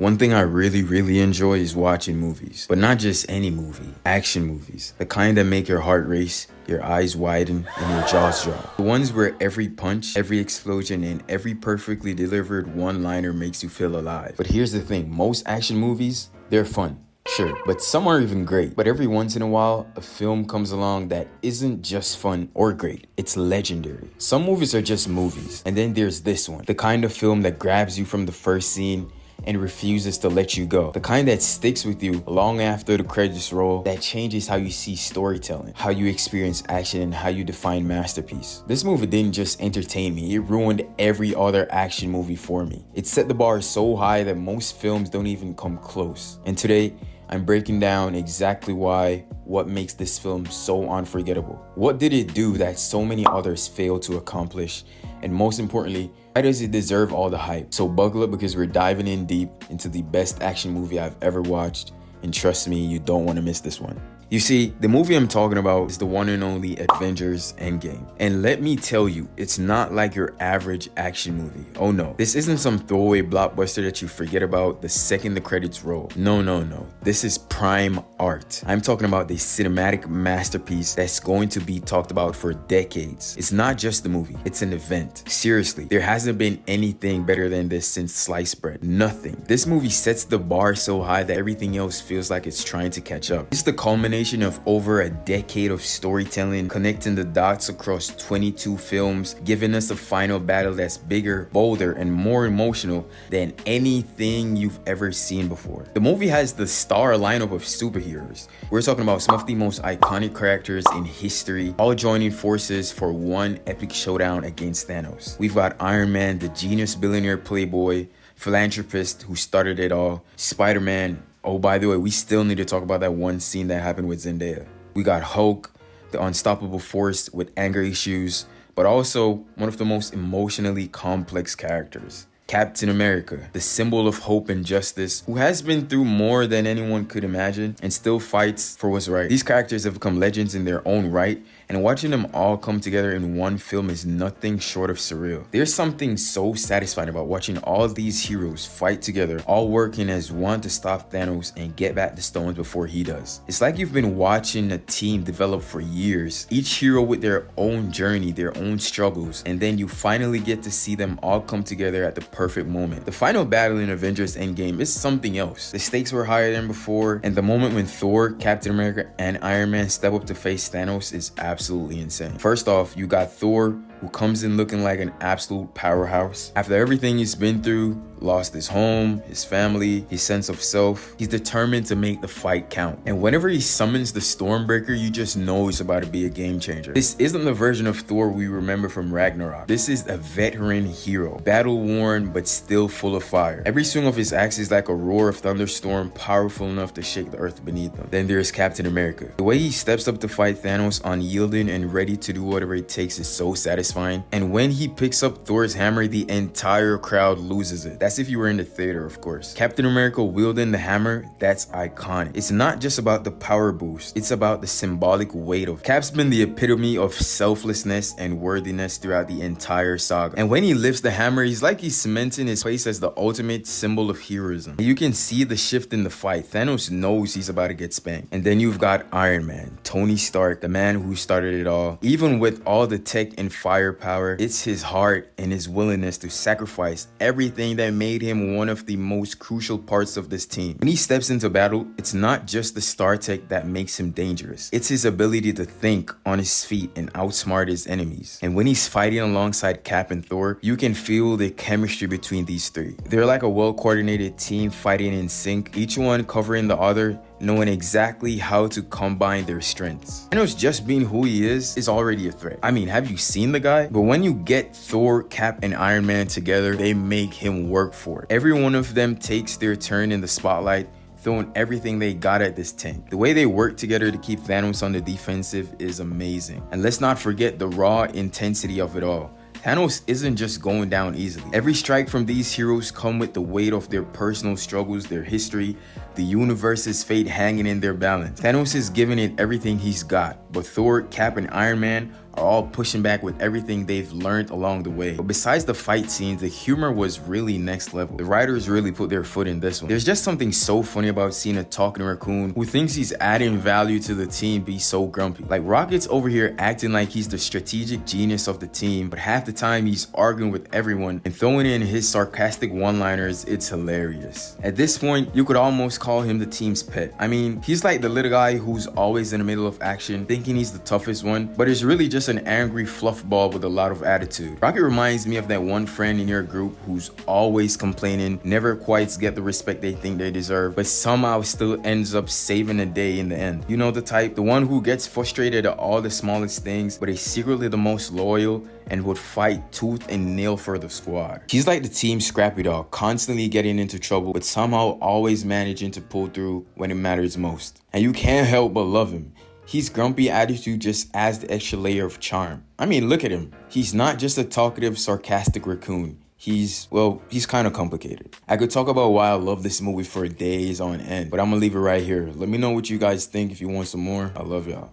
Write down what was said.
One thing I really enjoy is watching movies, but not just any movie, action movies. The kind that make your heart race, your eyes widen, and your jaws drop. The ones where every punch, every explosion, and every perfectly delivered one-liner makes you feel alive. But here's the thing, most action movies, they're fun. Sure, but some are even great. But every once in a while, a film comes along that isn't just fun or great, it's legendary. Some movies are just movies, and then there's this one, the kind of film that grabs you from the first scene and refuses to let you go. The kind that sticks with you long after the credits roll, that changes how you see storytelling, how you experience action, and how you define masterpiece. This movie didn't just entertain me, it ruined every other action movie for me. It set the bar so high that most films don't even come close. And today, I'm breaking down exactly what makes this film so unforgettable. What did it do that so many others failed to accomplish? And most importantly, why does it deserve all the hype? So buckle up because we're diving in deep into the best action movie I've ever watched. And trust me, you don't want to miss this one. You see, the movie I'm talking about is the one and only Avengers Endgame. And let me tell you, it's not like your average action movie. Oh no, this isn't some throwaway blockbuster that you forget about the second the credits roll. No. This is prime art. I'm talking about the cinematic masterpiece that's going to be talked about for decades. It's not just the movie, it's an event. Seriously, there hasn't been anything better than this since sliced bread. Nothing. This movie sets the bar so high that everything else feels like it's trying to catch up. It's the culmination of over a decade of storytelling, connecting the dots across 22 films, giving us a final battle that's bigger, bolder, and more emotional than anything you've ever seen before. The movie has the star lineup of superheroes. We're talking about some of the most iconic characters in history, all joining forces for one epic showdown against Thanos. We've got Iron Man, the genius billionaire playboy, philanthropist who started it all, Spider-Man. Oh, by the way, we still need to talk about that one scene that happened with Zendaya. We got Hulk, the unstoppable force with anger issues, but also one of the most emotionally complex characters. Captain America, the symbol of hope and justice, who has been through more than anyone could imagine and still fights for what's right. These characters have become legends in their own right, and watching them all come together in one film is nothing short of surreal. There's something so satisfying about watching all these heroes fight together, all working as one to stop Thanos and get back the stones before he does. It's like you've been watching a team develop for years, each hero with their own journey, their own struggles, and then you finally get to see them all come together at the perfect moment. The final battle in Avengers Endgame is something else. The stakes were higher than before, and the moment when Thor, Captain America, and Iron Man step up to face Thanos is absolutely insane. First off, you got Thor, who comes in looking like an absolute powerhouse. After everything he's been through, lost his home, his family, his sense of self, he's determined to make the fight count. And whenever he summons the Stormbreaker, you just know it's about to be a game changer. This isn't the version of Thor we remember from Ragnarok. This is a veteran hero, battle-worn but still full of fire. Every swing of his axe is like a roar of thunderstorm, powerful enough to shake the earth beneath him. Then there's Captain America. The way he steps up to fight Thanos, unyielding and ready to do whatever it takes, is so satisfying. And when he picks up Thor's hammer, the entire crowd loses it. That's if you were in the theater, of course. Captain America wielding the hammer, that's iconic. It's not just about the power boost, it's about the symbolic weight of it. Cap's been the epitome of selflessness and worthiness throughout the entire saga. And when he lifts the hammer, he's like he's cementing his place as the ultimate symbol of heroism. And you can see the shift in the fight. Thanos knows he's about to get spanked. And then you've got Iron Man, Tony Stark, the man who started it all. Even with all the tech and firepower, it's his heart and his willingness to sacrifice everything that made him one of the most crucial parts of this team. When he steps into battle, it's not just the star tech that makes him dangerous. It's his ability to think on his feet and outsmart his enemies. And when he's fighting alongside Cap and Thor, you can feel the chemistry between these three. They're like a well-coordinated team fighting in sync, each one covering the other, knowing exactly how to combine their strengths. Thanos just being who he is already a threat. I mean, have you seen the guy? But when you get Thor, Cap, and Iron Man together, they make him work for it. Every one of them takes their turn in the spotlight, throwing everything they got at this tank. The way they work together to keep Thanos on the defensive is amazing. And let's not forget the raw intensity of it all. Thanos isn't just going down easily. Every strike from these heroes come with the weight of their personal struggles, their history, the universe's fate hanging in their balance. Thanos is giving it everything he's got, but Thor, Cap, and Iron Man are all pushing back with everything they've learned along the way. But besides the fight scenes, the humor was really next level. The writers really put their foot in this one. There's just something so funny about seeing a talking raccoon who thinks he's adding value to the team be so grumpy. Like, Rocket's over here acting like he's the strategic genius of the team, but half the time he's arguing with everyone and throwing in his sarcastic one-liners. It's hilarious. At this point, you could almost call him the team's pet. I mean, he's like the little guy who's always in the middle of action, thinking he's the toughest one, but is really just an angry fluffball with a lot of attitude. Rocket reminds me of that one friend in your group who's always complaining, never quite get the respect they think they deserve, but somehow still ends up saving the day in the end. You know the type, the one who gets frustrated at all the smallest things, but is secretly the most loyal and would fight tooth and nail for the squad. He's like the team scrappy dog, constantly getting into trouble, but somehow always managing to pull through when it matters most. And you can't help but love him. His grumpy attitude just adds the extra layer of charm. I mean, look at him. He's not just a talkative, sarcastic raccoon. He's kind of complicated. I could talk about why I love this movie for days on end, but I'm gonna leave it right here. Let me know what you guys think if you want some more. I love y'all.